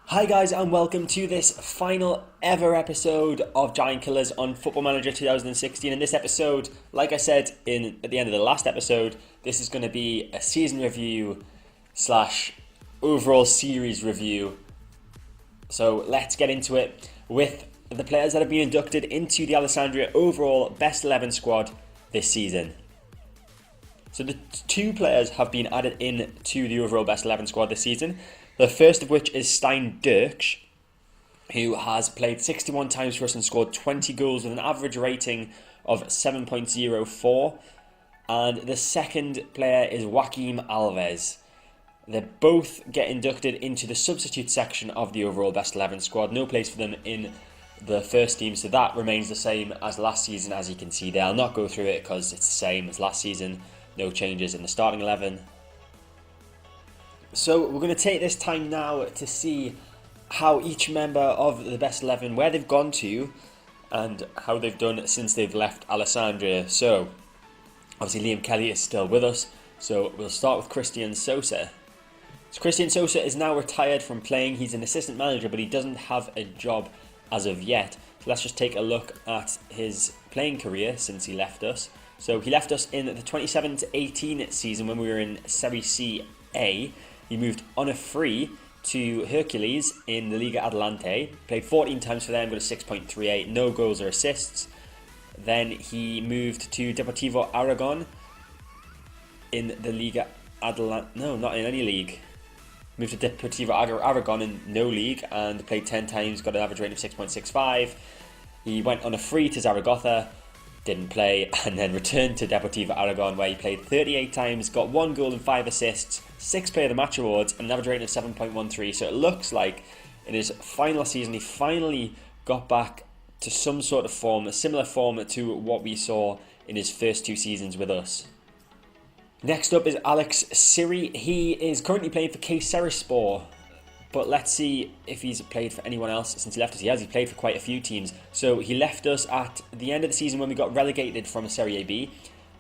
Hi guys and welcome to this final ever episode of Giant Killers on Football Manager 2016. In this episode, like I said at the end of the last episode, this is going to be a season review slash overall series review. So let's get into it with the players that have been inducted into the Alessandria overall best 11 squad this season. So the two players have been added in to the overall best 11 squad this season. The first of which is Stijn Dirks, who has played 61 times for us and scored 20 goals with an average rating of 7.04. And the second player is Joaquim Alves. They both get inducted into the substitute section of the overall best 11 squad. No place for them in the first team, so that remains the same as last season, as you can see there. I'll not go through it because it's the same as last season. No changes in the starting 11. So we're going to take this time now to see how each member of the best 11, where they've gone to and how they've done since they've left Alessandria. So obviously Liam Kelly is still with us, so we'll start with Christian Sosa. So Christian Sosa is now retired from playing. He's an assistant manager, but he doesn't have a job as of yet. So let's just take a look at his playing career since he left us. So he left us in the 27-18 season when we were in Serie A. He moved on a free to Hercules in the Liga Adelante. Played 14 times for them, got a 6.38, no goals or assists. Then he moved to Deportivo Aragon in the Liga Adelante. No, not in any league. Moved to Deportivo Aragon in no league and played 10 times, got an average rating of 6.65. He went on a free to Zaragoza, didn't play, and then returned to Deportivo Aragon where he played 38 times, got 1 goal and 5 assists, 6 Player of the Match awards, and an average rating of 7.13. So it looks like in his final season he finally got back to some sort of form, a similar form to what we saw in his first 2 seasons with us. Next up is Alex Siri. He is currently playing for Kayserispor, but let's see if he's played for anyone else since he left us. He has. He played for quite a few teams. So he left us at the end of the season when we got relegated from Serie B,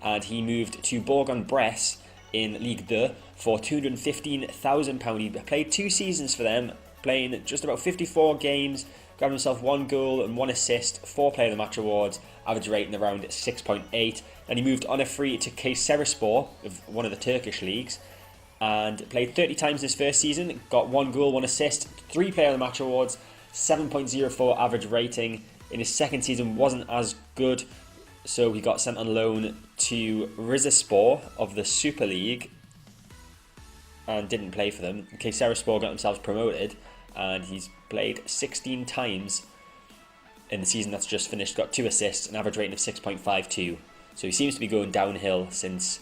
and he moved to Bourg-en-Bresse in Ligue 2 for £215,000. He played 2 seasons for them, playing just about 54 games, got himself 1 goal and 1 assist, 4 Player of the Match awards, average rating around 6.8. And he moved on a free to Kayserispor, of one of the Turkish leagues, and played 30 times his first season, got 1 goal, 1 assist, 3 Player of the Match awards, 7.04 average rating. In his second season wasn't as good, so he got sent on loan to Rizespor of the Super League and didn't play for them. Kayserispor got themselves promoted, and he's played 16 times in the season that's just finished, got 2 assists, an average rating of 6.52. So he seems to be going downhill since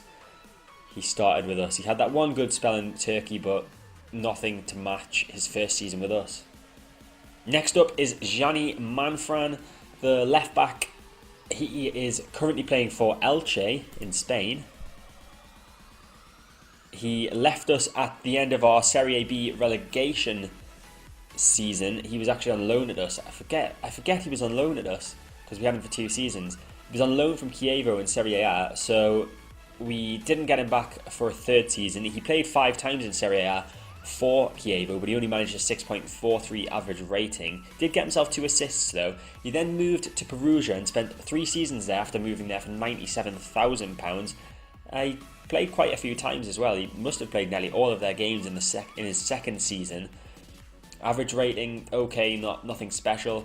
he started with us. He had that 1 good spell in Turkey, but nothing to match his first season with us. Next up is Gianni Manfran, the left back. He is currently playing for Elche in Spain. He left us at the end of our Serie B relegation season. He was actually on loan at us. I forget he was on loan at us because we had him for 2 seasons. He was on loan from Chievo in Serie A, so we didn't get him back for a 3rd season. He played 5 times in Serie A for Chievo, but he only managed a 6.43 average rating. Did get himself 2 assists though. He then moved to Perugia and spent 3 seasons there after moving there for £97,000. He played quite a few times as well. He must have played nearly all of their games in his second season. Average rating, okay, nothing special.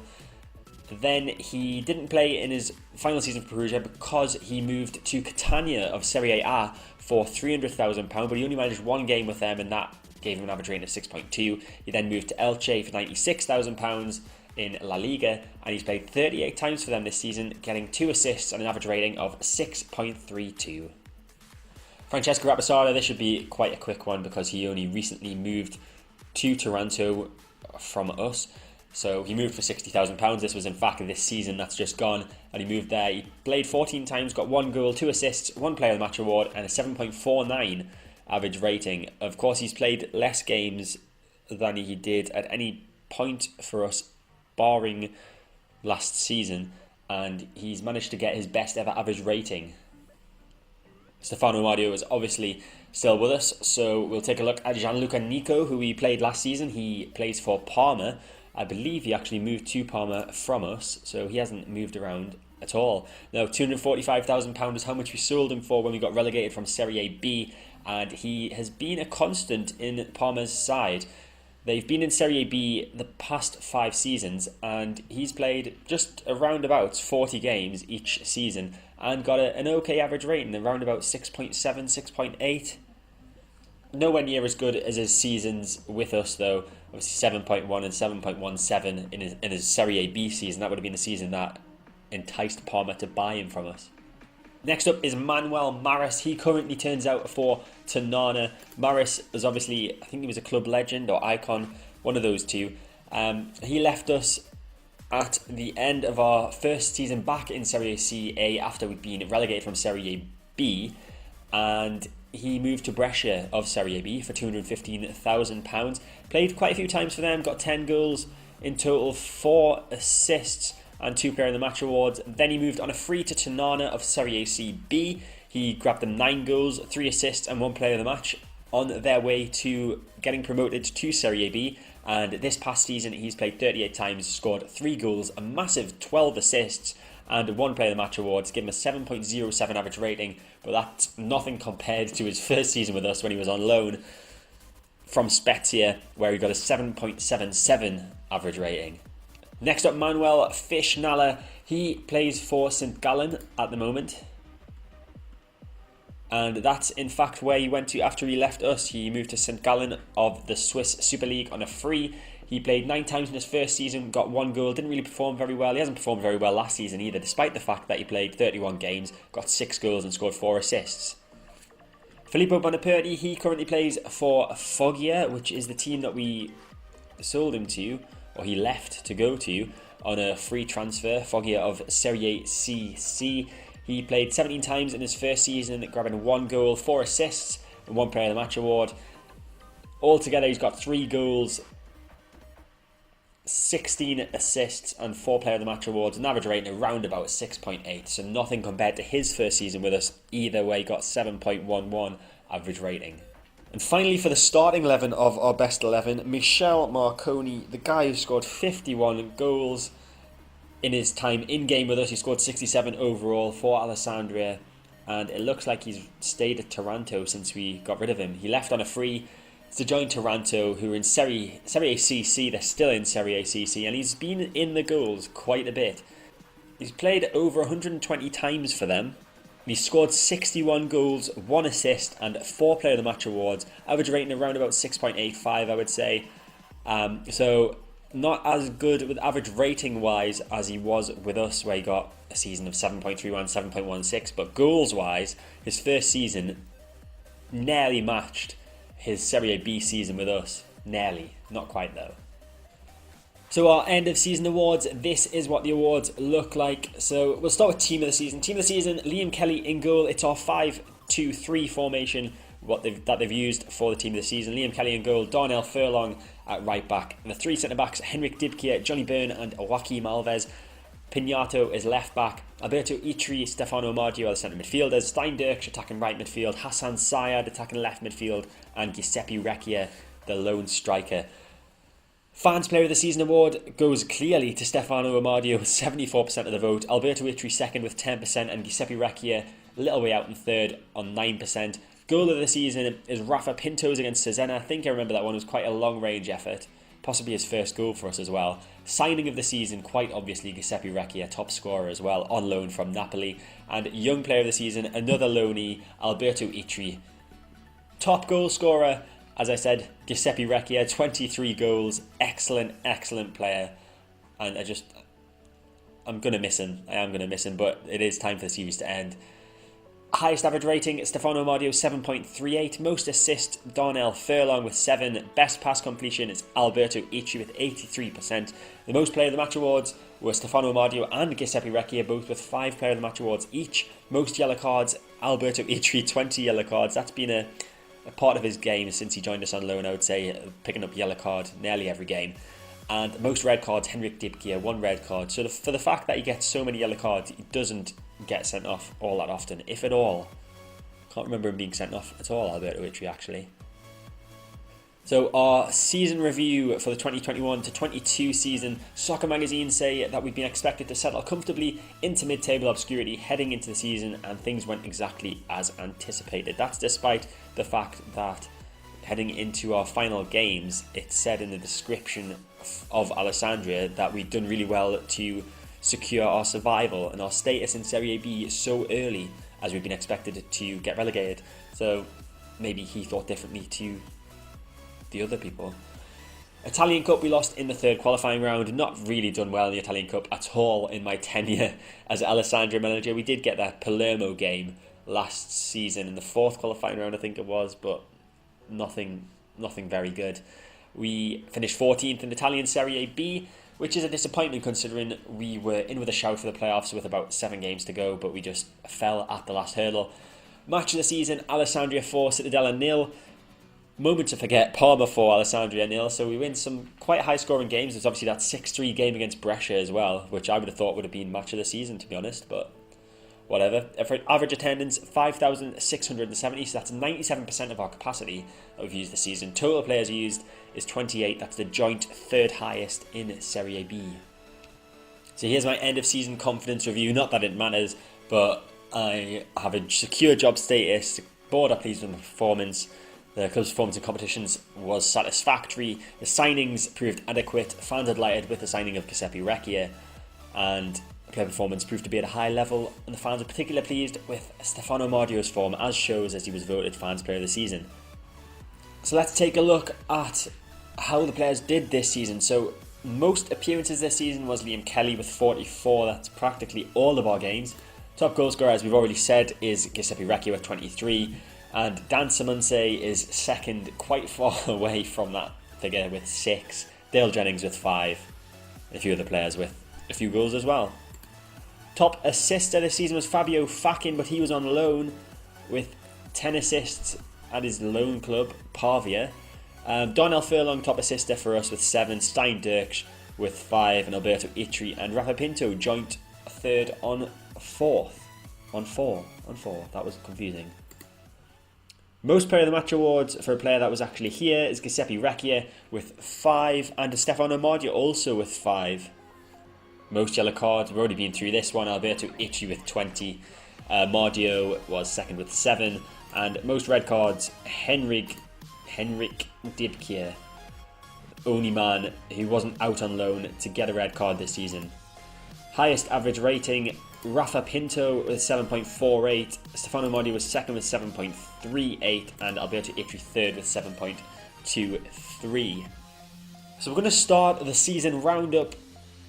Then he didn't play in his final season for Perugia because he moved to Catania of Serie A for £300,000, but he only managed 1 game with them, and that gave him an average rating of 6.2. He then moved to Elche for £96,000 in La Liga, and he's played 38 times for them this season, getting 2 assists and an average rating of 6.32. Francesco Rapasada, this should be quite a quick one because he only recently moved to Toronto from us. So he moved for £60,000. This was in fact this season that's just gone, and he moved there. He played 14 times, got 1 goal, 2 assists, 1 Player of the Match award, and a 7.49 average rating. Of course, he's played less games than he did at any point for us, barring last season, and he's managed to get his best ever average rating. Stefano Mario is obviously still with us. So we'll take a look at Gianluca Nico, who we played last season. He plays for Parma. I believe he actually moved to Parma from us, so he hasn't moved around at all. Now, £245,000 is how much we sold him for when we got relegated from Serie A B, and he has been a constant in Parma's side. They've been in Serie A B the past 5 seasons, and he's played just around about 40 games each season and got an okay average rating, around about 6.7, 6.8. Nowhere near as good as his seasons with us, though. Obviously 7.1 and 7.17 in his Serie A B season. That would have been the season that enticed Parma to buy him from us. Next up is Manuel Maris. He currently turns out for Tonana. Maris is obviously, I think he was a club legend or icon, one of those two. He left us at the end of our first season back in Serie A after we'd been relegated from Serie A B, and he moved to Brescia of Serie A B for £215,000. Played quite a few times for them, got 10 goals in total, 4 assists and 2 Player of the Match awards. Then he moved on a free to Tonana of Serie A B. He grabbed them 9 goals, 3 assists and 1 Player of the Match on their way to getting promoted to Serie A B. And this past season he's played 38 times, scored 3 goals, a massive 12 assists and 1 Player of the Match award to give him a 7.07 average rating, but that's nothing compared to his first season with us when he was on loan from Spezia, where he got a 7.77 average rating. Next up, Manuel Fishnala. He plays for St Gallen at the moment, and that's in fact where he went to after he left us. He moved to St Gallen of the Swiss Super League on a free. He played 9 times in his first season, got 1 goal, didn't really perform very well. He hasn't performed very well last season either, despite the fact that he played 31 games, got 6 goals and scored 4 assists. Filippo Bonaperti, he currently plays for Foggia, which is the team that we sold him to, or he left to go to, on a free transfer. Foggia of Serie A CC. He played 17 times in his first season, grabbing 1 goal, 4 assists, and 1 Player of the Match award. Altogether, he's got 3 goals, 16 assists and 4 Player of the Match awards, an average rating around about 6.8, so nothing compared to his first season with us. Either way, got 7.11 average rating. And finally, for the starting 11 of our best 11, Michel Marconi, the guy who scored 51 goals in his time in-game with us. He scored 67 overall for Alessandria, and it looks like he's stayed at Taranto since we got rid of him. He left on a free to join Taranto, who are in Serie A CC. They're still in Serie A CC, and he's been in the goals quite a bit. He's played over 120 times for them. He scored 61 goals, 1 assist and 4 Player of the Match awards. Average rating around about 6.85, I would say. So not as good with average rating wise as he was with us, where he got a season of 7.31, 7.16. But goals wise, his first season nearly matched his Serie A B season with us. Nearly, not quite though. So our end of season awards, this is what the awards look like. So we'll start with team of the season. Team of the season, Liam Kelly in goal. It's our 5-2-3 formation that they've used for the team of the season. Liam Kelly in goal, Darnell Furlong at right back. And the 3 centre-backs, Henrik Dibkier, Johnny Byrne and Joaquim Alves. Pinato is left back. Alberto Itri, Stefano Mardio are the centre midfielders. Stein Dirks attacking right midfield. Hassan Sayad attacking left midfield. And Giuseppe Recchia, the lone striker. Fans Player of the Season award goes clearly to Stefano Amardio with 74% of the vote. Alberto Itri second with 10%, and Giuseppe Recchia a little way out in third on 9%. Goal of the season is Rafa Pinto's against Cesena. I think I remember that one was quite a long range effort. Possibly his first goal for us as well. Signing of the season, quite obviously Giuseppe Recchia, top scorer as well, on loan from Napoli. And Young Player of the Season, another loanee, Alberto Itri. Top goal scorer, as I said, Giuseppe Recchia, 23 goals, excellent player, and I'm going to miss him. I am going to miss him, but it is time for the series to end. Highest average rating, Stefano Amardio, 7.38. Most assists, Darnell Furlong with 7. Best pass completion is Alberto Itri with 83%. The most Player of the Match awards were Stefano Amardio and Giuseppe Recchia, both with 5 Player of the Match awards each. Most yellow cards, Alberto Itri, 20 yellow cards. That's been a part of his game since he joined us on loan, I would say, picking up yellow card nearly every game. And most red cards, Henrik Dibkier, 1 red card. So for the fact that he gets so many yellow cards, he doesn't get sent off all that often, if at all. Can't remember him being sent off at all, Alberto Itri, actually. So our season review for the 2021 to 22 season, Soccer Magazine say that we've been expected to settle comfortably into mid-table obscurity heading into the season, and things went exactly as anticipated. That's despite the fact that heading into our final games, it said in the description of Alessandria that we'd done really well to secure our survival and our status in Serie B so early, as we've been expected to get relegated. So maybe he thought differently to the other people. Italian Cup, we lost in the third qualifying round. Not really done well in the Italian Cup at all in my tenure as Alessandria manager. We did get that Palermo game last season in the fourth qualifying round, I think it was, but nothing very good. We finished 14th in Italian Serie B, which is a disappointment considering we were in with a shout for the playoffs with about 7 games to go, but we just fell at the last hurdle. Match of the season, Alessandria 4, Cittadella 0. Moment to forget, Parma 4, Alessandria 0. So we win some quite high scoring games. There's obviously that 6-3 game against Brescia as well, which I would have thought would have been match of the season, to be honest, but whatever. Average attendance, 5,670, so that's 97% of our capacity that we've used this season. Total players used is 28, that's the joint third highest in Serie B. So here's my end of season confidence review. Not that it matters, but I have a secure job status, board are pleased with the performance. The club's performance in competitions was satisfactory. The signings proved adequate. Fans are delighted with the signing of Giuseppe Recchia, and player performance proved to be at a high level. And the fans are particularly pleased with Stefano Mardio's form, as shows as he was voted Fans Player of the Season. So let's take a look at how the players did this season. So most appearances this season was Liam Kelly with 44. That's practically all of our games. Top goal scorer, as we've already said, is Giuseppe Recchia with 23. And Dan Simonse is second, quite far away from that figure with 6. Dale Jennings with 5. And a few other players with a few goals as well. Top assister this season was Fabio Fakin, but he was on loan with 10 assists at his loan club, Pavia. Donnell Furlong, top assister for us with 7. Stein Dirks with 5. And Alberto Itri and Rafa Pinto joint third on 4th. On 4. That was confusing. Most player of the match awards for a player that was actually here is Giuseppe Recchia with 5, and Stefano Mardio also with 5. Most yellow cards, we've already been through this one. Alberto Itri with 20. Mardio was second with 7. And most red cards, Henrik Dibkier, only man who wasn't out on loan to get a red card this season. Highest average rating, Rafa Pinto with 7.48, Stefano Mardio was second with 7.38, and Alberto Itri third with 7.23. So we're going to start the season roundup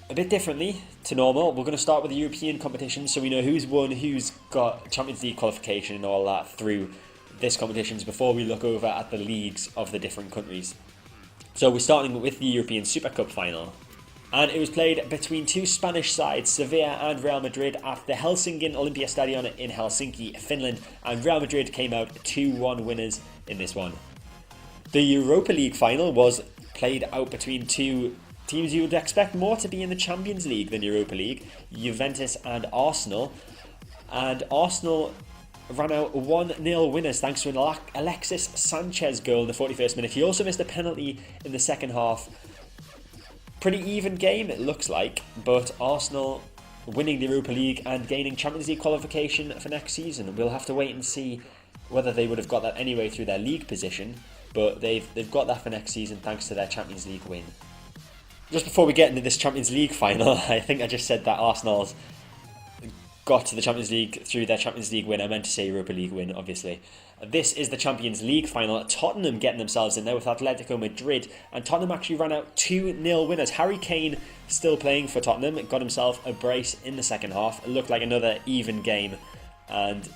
a bit differently to normal. We're going to start with the European competition, so we know who's won, who's got Champions League qualification and all that through this competitions before we look over at the leagues of the different countries. So we're starting with the European Super Cup final. And it was played between two Spanish sides, Sevilla and Real Madrid, at the Helsingin Olympiastadion in Helsinki, Finland, and Real Madrid came out 2-1 winners in this one. The Europa League final was played out between two teams you would expect more to be in the Champions League than Europa League, Juventus and Arsenal. And Arsenal ran out 1-0 winners thanks to an Alexis Sanchez goal in the 41st minute. He also missed a penalty in the second half. Pretty even game, it looks like, but Arsenal winning the Europa League and gaining Champions League qualification for next season. We'll have to wait and see whether they would have got that anyway through their league position, but they've got that for next season thanks to their Champions League win. Just before we get into this Champions League final, I think I just said that Arsenal's got to the Champions League through their Champions League win. I meant to say Europa League win, obviously. This is the Champions League final. Tottenham getting themselves in there with Atletico Madrid, and Tottenham actually ran out 2-0 winners. Harry Kane still playing for Tottenham, got himself a brace in the second half. It looked like another even game, and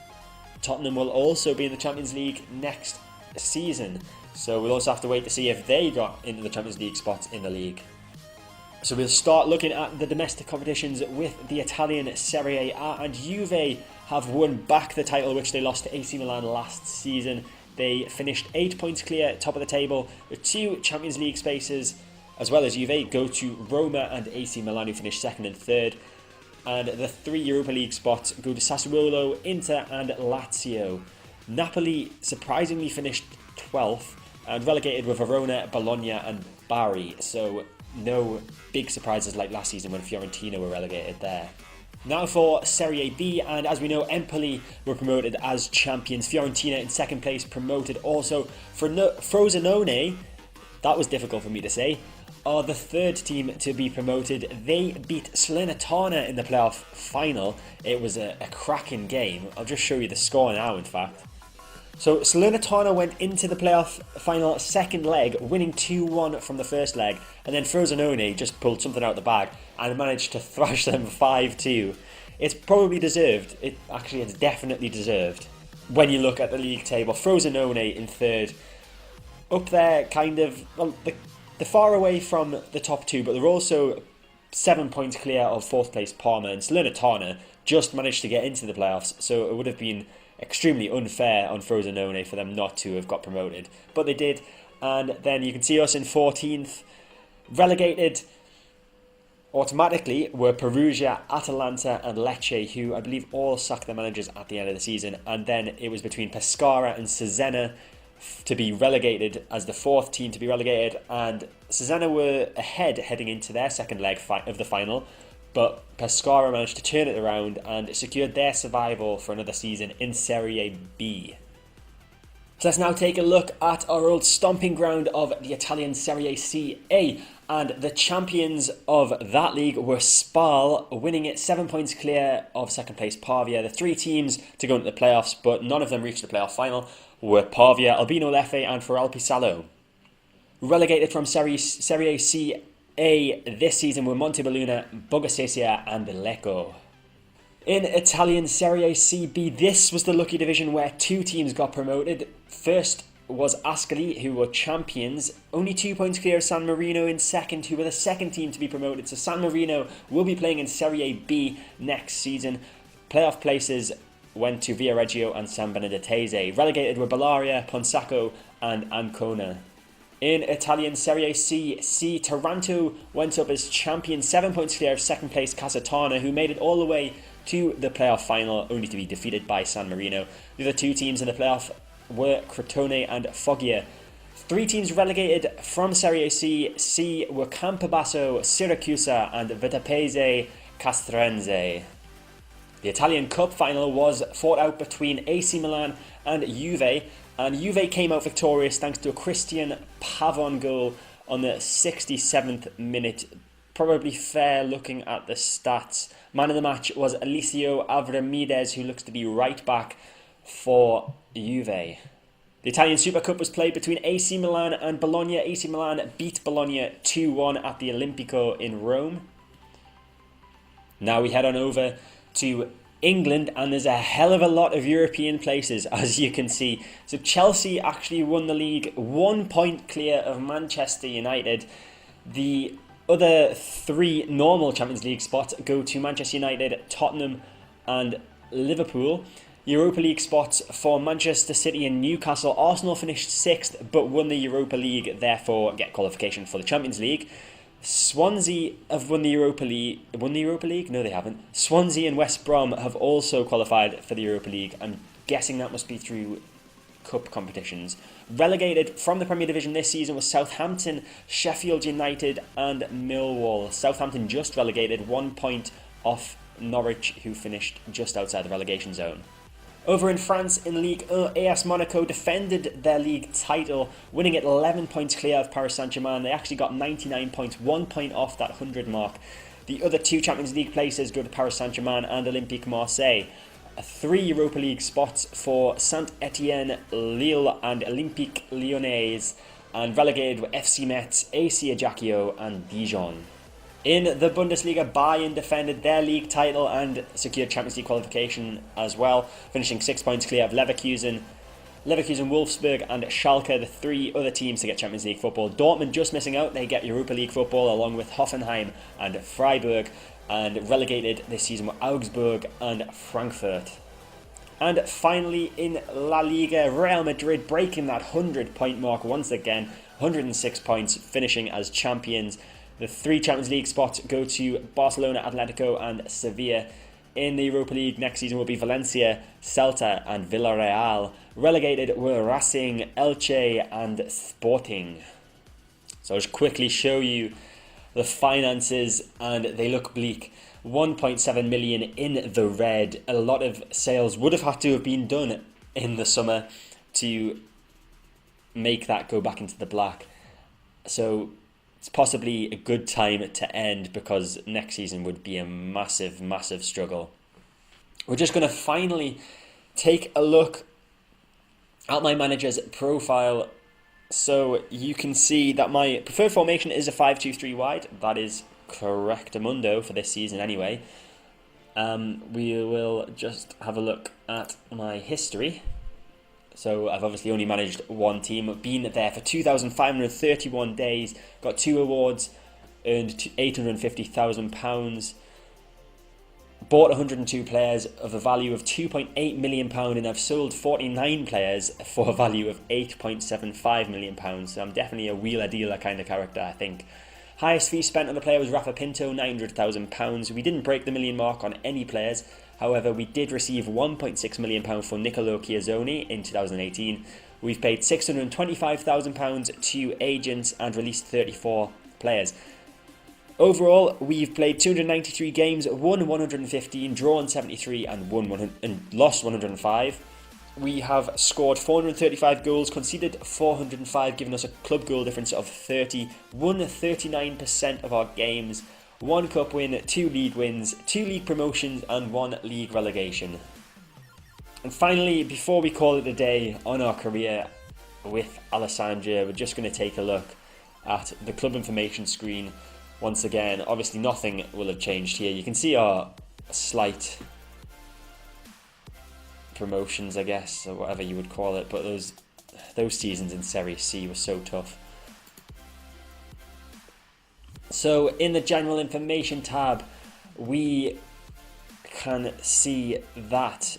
Tottenham will also be in the Champions League next season. So we'll also have to wait to see if they got into the Champions League spots in the league. So we'll start looking at the domestic competitions with the Italian Serie A, and Juve have won back the title which they lost to AC Milan last season. They finished 8 points clear, top of the table, with 2 Champions League spaces, as well as Juve go to Roma and AC Milan, who finished second and third. And the 3 Europa League spots go to Sassuolo, Inter and Lazio. Napoli surprisingly finished 12th and relegated with Verona, Bologna and Bari, so no big surprises like last season when Fiorentina were relegated there. Now for Serie B, and as we know, Empoli were promoted as champions. Fiorentina in second place, promoted also. For Frosinone, that was difficult for me to say, are the third team to be promoted. They beat Salernitana in the playoff final. It was a cracking game. I'll just show you the score now, in fact. So Salernitana went into the playoff final second leg, winning 2-1 from the first leg, and then Frosinone just pulled something out of the bag and managed to thrash them 5-2. It's probably deserved. It's definitely deserved. When you look at the league table, Frosinone in third, up there kind of, well, they're far away from the top two, but they're also 7 points clear of fourth place Parma, and Salernitana just managed to get into the playoffs, so it would have been extremely unfair on Frosinone for them not to have got promoted, but they did. And then you can see us in 14th, relegated automatically were Perugia, Atalanta and Lecce, who I believe all sacked their managers at the end of the season, and then it was between Pescara and Cesena to be relegated as the fourth team to be relegated, and Cesena were ahead heading into their second leg of the final, but Pescara managed to turn it around and secured their survival for another season in Serie B. So let's now take a look at our old stomping ground of the Italian Serie A, and the champions of that league were Spal, winning it 7 points clear of second place Pavia. The three teams to go into the playoffs, but none of them reached the playoff final, were Pavia, Albino Leffe and Foral Pisalo. Relegated from Serie A this season were Montebelluna, Bogasesia and Lecco. In Italian Serie B, this was the lucky division where two teams got promoted. First was Ascoli, who were champions, only 2 points clear of San Marino in second, who were the second team to be promoted. So San Marino will be playing in Serie B next season. Playoff places went to Viareggio and San Benedettese. Relegated were Bellaria, Ponsacco and Ancona. In Italian Serie C, Taranto went up as champion, 7 points clear of second place Casatana, who made it all the way to the playoff final, only to be defeated by San Marino. The other two teams in the playoff were Crotone and Foggia. Three teams relegated from Serie C were Campobasso, Siracusa and Vitapese Castrense. The Italian Cup final was fought out between AC Milan and Juve, and Juve came out victorious thanks to a Christian Pavon goal on the 67th minute. Probably fair looking at the stats. Man of the match was Eliseo Avramides, who looks to be right back for Juve. The Italian Super Cup was played between AC Milan and Bologna. AC Milan beat Bologna 2-1 at the Olimpico in Rome. Now we head on over to England, and there's a hell of a lot of European places, as you can see. So Chelsea actually won the league, 1 point clear of Manchester United. The other three normal Champions League spots go to Manchester United, Tottenham and Liverpool. Europa League spots for Manchester City and Newcastle. Arsenal finished 6th but won the Europa League, therefore get qualification for the Champions League. Swansea have won the Europa League. Won the Europa League? No, they haven't. Swansea and West Brom have also qualified for the Europa League. I'm guessing that must be through cup competitions. Relegated from the Premier Division this season was Southampton, Sheffield United and Millwall. Southampton just relegated, 1 point off Norwich, who finished just outside the relegation zone. Over in France, in Ligue 1, AS Monaco defended their league title, winning it 11 points clear of Paris Saint-Germain. They actually got 99 points, 1 point off that 100 mark. The other two Champions League places go to Paris Saint-Germain and Olympique Marseille. 3 Europa League spots for Saint-Etienne, Lille and Olympique Lyonnais, and relegated were FC Metz, AC Ajaccio and Dijon. In the Bundesliga, Bayern defended their league title and secured Champions League qualification as well, finishing 6 points clear of Leverkusen, Wolfsburg and Schalke, the three other teams to get Champions League football. Dortmund just missing out, they get Europa League football along with Hoffenheim and Freiburg, and relegated this season were Augsburg and Frankfurt. And finally in La Liga, Real Madrid breaking that 100-point mark once again, 106 points, finishing as champions. The 3 Champions League spots go to Barcelona, Atletico and Sevilla. in the Europa League next season will be Valencia, Celta and Villarreal. Relegated were Racing, Elche and Sporting. So I'll just quickly show you the finances, and they look bleak. 1.7 million in the red. A lot of sales would have had to have been done in the summer to make that go back into the black. So it's possibly a good time to end, because next season would be a massive, massive struggle. We're just going to finally take a look at my manager's profile. So you can see that my preferred formation is a 5-2-3 wide. That is correctamundo for this season anyway. We will just have a look at my history. So I've obviously only managed one team, been there for 2,531 days, got 2 awards, earned £850,000, bought 102 players of a value of £2.8 million, and I've sold 49 players for a value of £8.75 million. So I'm definitely a wheeler-dealer kind of character, I think. Highest fee spent on a player was Rafa Pinto, £900,000. We didn't break the million mark on any players. However, we did receive £1.6 million for Nicolo Chiazzoni in 2018. We've paid £625,000 to agents and released 34 players. Overall, we've played 293 games, won 115, drawn 73 and lost 105. We have scored 435 goals, conceded 405, giving us a club goal difference of 30, won 39% of our games, 1 cup win, 2 league wins, 2 league promotions and 1 league relegation. And finally, before we call it a day on our career with Alessandria, we're just going to take a look at the club information screen once again. Obviously nothing will have changed here. You can see our slight promotions, I guess, or whatever you would call it, but those seasons in Serie C were so tough. So in the general information tab, we can see that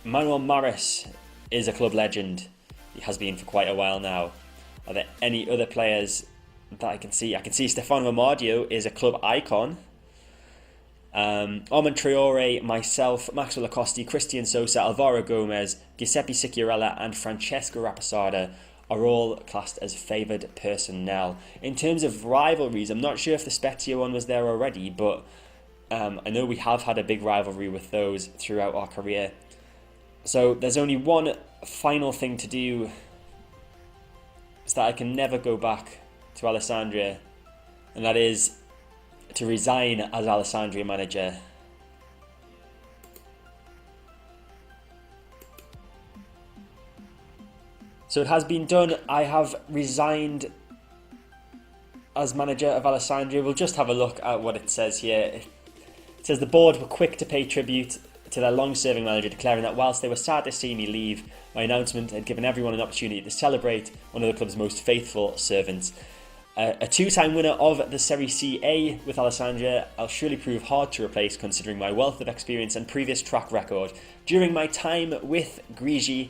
Manuel Maris is a club legend. He has been for quite a while now. Are there any other players that I can see? I can see Stefano Amardio is a club icon. Armand Traore, myself, Maxwell Acosti, Christian Sosa, Alvaro Gomez, Giuseppe Sicurella and Francesco Raposada are all classed as favoured personnel. In terms of rivalries, I'm not sure if the Spezia one was there already, but I know we have had a big rivalry with those throughout our career. So there's only one final thing to do, is that I can never go back to Alessandria, and that is to resign as Alessandria manager. So it has been done. I have resigned as manager of Alessandria. We'll just have a look at what it says here. It says the board were quick to pay tribute to their long-serving manager, declaring that whilst they were sad to see me leave, my announcement had given everyone an opportunity to celebrate one of the club's most faithful servants. A 2-time winner of the Serie A with Alessandria, I'll surely prove hard to replace considering my wealth of experience and previous track record. During my time with Grigi,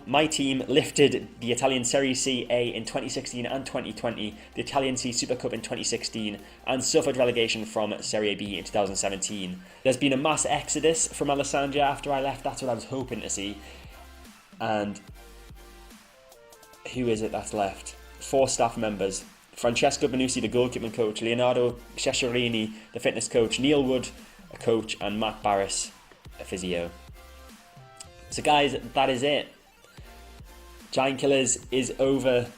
my team lifted the Italian Serie A in 2016 and 2020, the Italian C Super Cup in 2016, and suffered relegation from Serie B in 2017. There's been a mass exodus from Alessandria after I left. That's what I was hoping to see. And who is it that's left? 4 staff members. Francesco Benusi, the goalkeeping coach, Leonardo Cesarini, the fitness coach, Neil Wood, a coach, and Matt Barris, a physio. So guys, that is it. Giant Killers is over,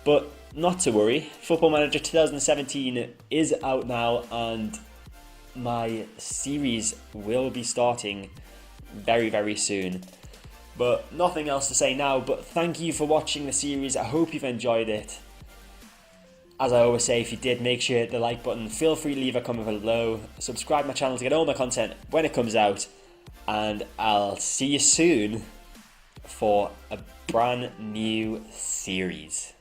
but not to worry. Football Manager 2017 is out now, and my series will be starting very, very soon. But nothing else to say now, but thank you for watching the series. I hope you've enjoyed it. As I always say, if you did, make sure you hit the like button. Feel free to leave a comment below. Subscribe to my channel to get all my content when it comes out. And I'll see you soon for a brand new series.